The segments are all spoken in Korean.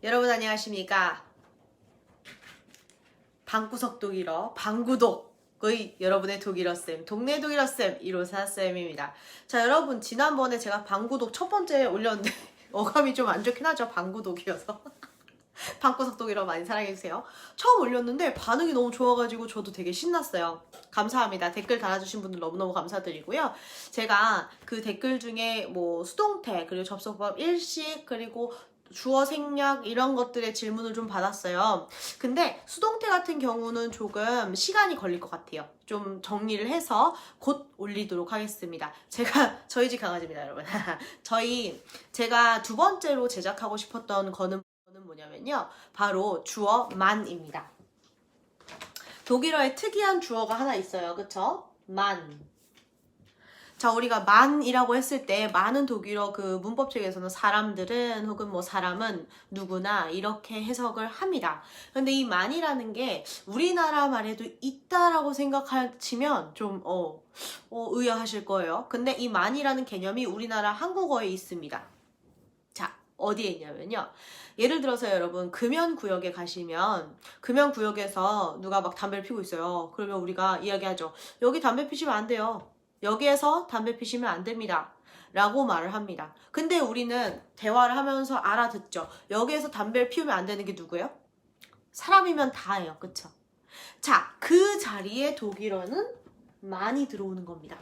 여러분 안녕하십니까? 방구석 독일어 방구독의 여러분의 독일어쌤 동네 독일어쌤 이로사쌤입니다. 자, 여러분 지난번에 제가 방구독 첫 번째 올렸는데 어감이 좀 안 좋긴 하죠. 방구독이어서 방구석 독일어 많이 사랑해주세요. 처음 올렸는데 반응이 너무 좋아가지고 저도 되게 신났어요. 감사합니다. 댓글 달아주신 분들 너무너무 감사드리고요. 제가 그 댓글 중에 뭐 수동태 그리고 접속법 일식 그리고 주어 생략 이런 것들의 질문을 좀 받았어요. 근데 수동태 같은 경우는 조금 시간이 걸릴 것 같아요. 좀 정리를 해서 곧 올리도록 하겠습니다. 저희 집 강아지입니다, 여러분. 제가 두 번째로 제작하고 싶었던 거는 뭐냐면요, 바로 주어 man입니다. 독일어에 특이한 주어가 하나 있어요. 그쵸? man. 자, 우리가 man이라고 했을 때 많은 독일어 그 문법책에서는 사람들은 혹은 뭐 사람은 누구나 이렇게 해석을 합니다. 근데 이 man이라는 게 우리나라 말에도 있다라고 생각하시면 좀 의아하실 거예요. 근데 이 man이라는 개념이 우리나라 한국어에 있습니다. 자, 어디에 있냐면요. 예를 들어서 여러분 금연구역에 가시면 금연구역에서 누가 막 담배를 피우고 있어요. 그러면 우리가 이야기하죠. 여기 담배 피시면 안 돼요. 여기에서 담배 피시면 안 됩니다. 라고 말을 합니다. 근데 우리는 대화를 하면서 알아듣죠. 여기에서 담배를 피우면 안 되는 게 누구예요? 사람이면 다예요. 그쵸? 자, 그 자리에 독일어는 많이 들어오는 겁니다.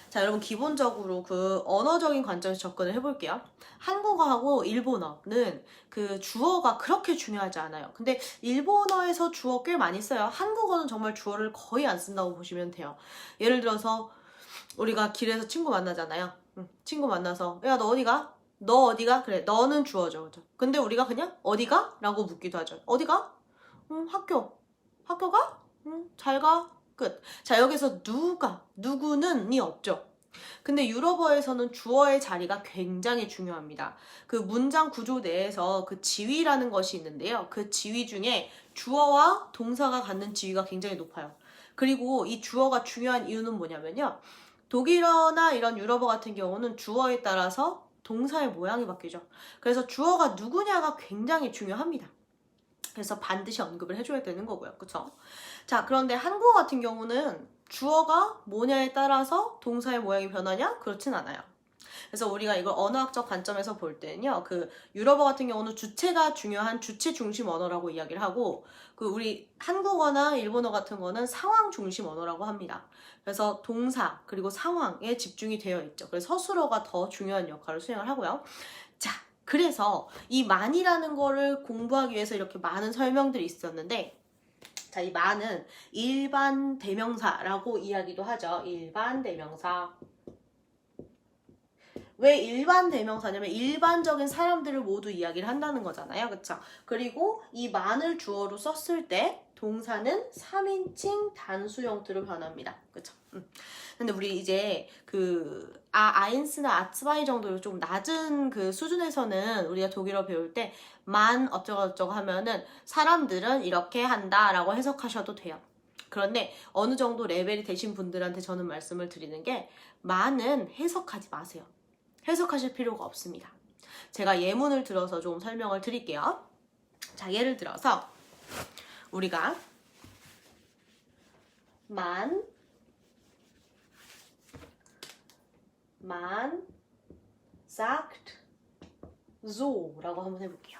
자, 여러분 기본적으로 그 언어적인 관점에서 접근을 해볼게요. 한국어하고 일본어는 그 주어가 그렇게 중요하지 않아요. 근데 일본어에서 주어 꽤 많이 써요. 한국어는 정말 주어를 거의 안 쓴다고 보시면 돼요. 예를 들어서 우리가 길에서 친구 만나잖아요. 친구 만나서 야, 너 어디가? 너 어디가? 그래, 너는 주어죠. 그죠? 근데 우리가 그냥 어디가? 라고 묻기도 하죠. 어디가? 학교. 학교가? 잘 가. 끝. 자, 여기서 누구는이 없죠. 근데 유럽어에서는 주어의 자리가 굉장히 중요합니다. 그 문장 구조 내에서 그 지위라는 것이 있는데요. 그 지위 중에 주어와 동사가 갖는 지위가 굉장히 높아요. 그리고 이 주어가 중요한 이유는 뭐냐면요. 독일어나 이런 유럽어 같은 경우는 주어에 따라서 동사의 모양이 바뀌죠. 그래서 주어가 누구냐가 굉장히 중요합니다. 그래서 반드시 언급을 해줘야 되는 거고요. 그쵸? 자, 그런데 한국어 같은 경우는 주어가 뭐냐에 따라서 동사의 모양이 변하냐? 그렇진 않아요. 그래서 우리가 이걸 언어학적 관점에서 볼 때는요, 그 유럽어 같은 경우는 주체가 중요한 주체 중심 언어라고 이야기를 하고, 그 우리 한국어나 일본어 같은 거는 상황 중심 언어라고 합니다. 그래서 동사 그리고 상황에 집중이 되어 있죠. 그래서 서술어가 더 중요한 역할을 수행을 하고요. 자, 그래서 이 man이라는 거를 공부하기 위해서 이렇게 많은 설명들이 있었는데, 자, 이 man은 일반 대명사라고 이야기도 하죠. 일반 대명사. 왜 일반 대명사냐면 일반적인 사람들을 모두 이야기를 한다는 거잖아요. 그쵸? 그리고 이 man을 주어로 썼을 때 동사는 3인칭 단수 형태로 변합니다. 그쵸? 근데 우리 이제 그 아인스나 아츠바이 정도로 좀 낮은 그 수준에서는 우리가 독일어 배울 때 man 어쩌고저쩌고 하면은 사람들은 이렇게 한다라고 해석하셔도 돼요. 그런데 어느 정도 레벨이 되신 분들한테 저는 말씀을 드리는 게 man은 해석하지 마세요. 해석하실 필요가 없습니다. 제가 예문을 들어서 좀 설명을 드릴게요. 자, 예를 들어서 우리가 man sagt so 라고 한번 해볼게요.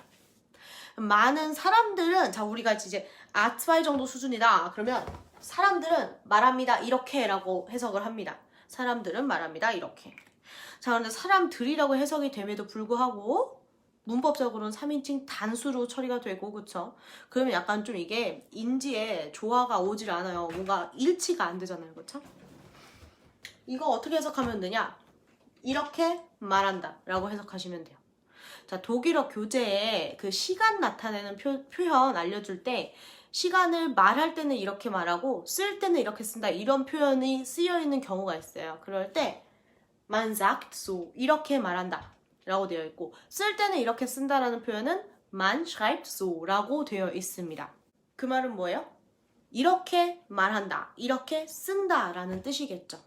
많은 사람들은, 자, 우리가 이제 아츠바이 정도 수준이다. 그러면 사람들은 말합니다. 이렇게 라고 해석을 합니다. 사람들은 말합니다. 이렇게. 자, 그런데 사람들이라고 해석이 됨에도 불구하고 문법적으로는 3인칭 단수로 처리가 되고, 그쵸? 그러면 약간 좀 이게 인지에 조화가 오질 않아요. 뭔가 일치가 안 되잖아요. 그쵸? 이거 어떻게 해석하면 되냐? 이렇게 말한다 라고 해석하시면 돼요. 자, 독일어 교재에 그 시간 나타내는 표현 알려줄 때 시간을 말할 때는 이렇게 말하고 쓸 때는 이렇게 쓴다 이런 표현이 쓰여 있는 경우가 있어요. 그럴 때 man sagt so 이렇게 말한다 라고 되어 있고, 쓸 때는 이렇게 쓴다라는 표현은 man schreibt so 라고 되어 있습니다. 그 말은 뭐예요? 이렇게 말한다, 이렇게 쓴다 라는 뜻이겠죠.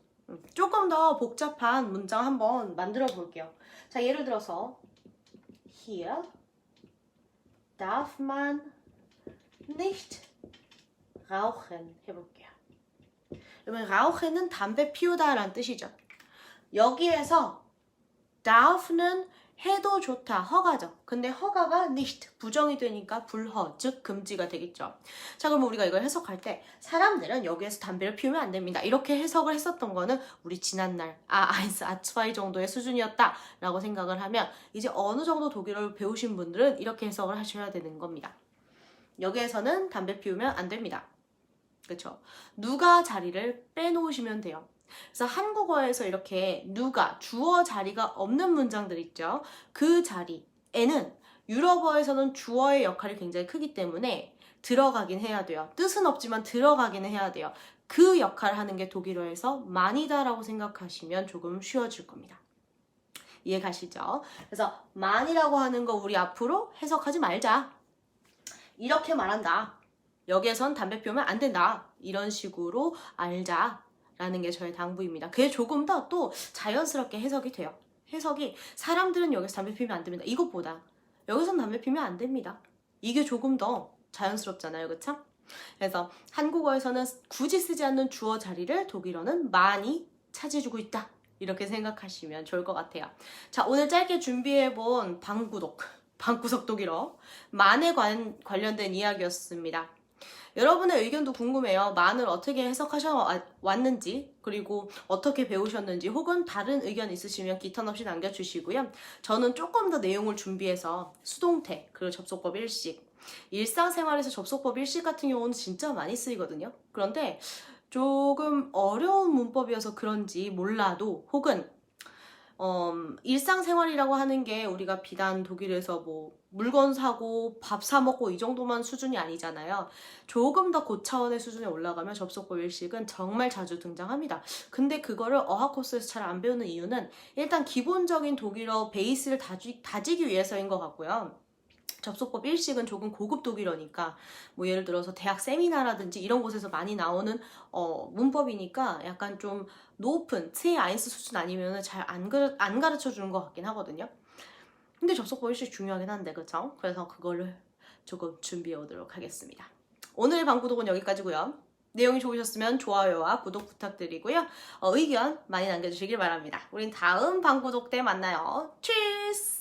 조금 더 복잡한 문장 한번 만들어 볼게요. 자, 예를 들어서 here darf man nicht rauchen 해볼게요. 그러면 rauchen은 담배 피우다 라는 뜻이죠. 여기에서 darf는 해도 좋다, 허가죠. 근데 허가가 nicht, 부정이 되니까 불허, 즉 금지가 되겠죠. 자, 그럼 우리가 이걸 해석할 때 사람들은 여기에서 담배를 피우면 안 됩니다. 이렇게 해석을 했었던 거는 우리 지난날 A1, A2 정도의 수준이었다 라고 생각을 하면 이제 어느 정도 독일어를 배우신 분들은 이렇게 해석을 하셔야 되는 겁니다. 여기에서는 담배 피우면 안 됩니다. 그렇죠? 누가 자리를 빼놓으시면 돼요. 그래서 한국어에서 이렇게 누가 주어 자리가 없는 문장들 있죠. 그 자리에는 유럽어에서는 주어의 역할이 굉장히 크기 때문에 들어가긴 해야 돼요. 뜻은 없지만 들어가기는 해야 돼요. 그 역할을 하는 게 독일어에서 man이다라고 생각하시면 조금 쉬워질 겁니다. 이해 가시죠? 그래서 man이라고 하는 거 우리 앞으로 해석하지 말자. 이렇게 말한다. 여기에선 담배 피우면 안 된다. 이런 식으로 알자. 라는 게 저의 당부입니다. 그게 조금 더 또 자연스럽게 해석이 돼요. 해석이 사람들은 여기서 담배 피우면 안 됩니다. 이것보다 여기선 담배 피우면 안 됩니다. 이게 조금 더 자연스럽잖아요. 그쵸? 그래서 한국어에서는 굳이 쓰지 않는 주어 자리를 독일어는 많이 차지해주고 있다. 이렇게 생각하시면 좋을 것 같아요. 자, 오늘 짧게 준비해본 방구석 독일어 만에 관련된 이야기였습니다. 여러분의 의견도 궁금해요. 만을 어떻게 해석하셔 왔는지, 그리고 어떻게 배우셨는지, 혹은 다른 의견 있으시면 기탄 없이 남겨주시고요. 저는 조금 더 내용을 준비해서 수동태, 그리고 접속법 일식, 일상생활에서 접속법 일식 같은 경우는 진짜 많이 쓰이거든요. 그런데 조금 어려운 문법이어서 그런지 몰라도, 혹은 일상생활이라고 하는 게 우리가 비단 독일에서 뭐 물건 사고 밥 사 먹고 이 정도만 수준이 아니잖아요. 조금 더 고차원의 수준에 올라가면 접속법 일식은 정말 자주 등장합니다. 근데 그거를 어학 코스에서 잘 안 배우는 이유는 일단 기본적인 독일어 베이스를 다지기 위해서인 것 같고요. 접속법 일식은 조금 고급 독일어니까 뭐 예를 들어서 대학 세미나라든지 이런 곳에서 많이 나오는 문법이니까 약간 좀 높은 C1 수준 아니면 잘 안 가르쳐 주는 것 같긴 하거든요. 근데 접속법 일식 중요하긴 한데 그쵸? 그래서 그거를 조금 준비해 오도록 하겠습니다. 오늘의 방구독은 여기까지고요. 내용이 좋으셨으면 좋아요와 구독 부탁드리고요. 의견 많이 남겨주시길 바랍니다. 우린 다음 방구독 때 만나요. 치스!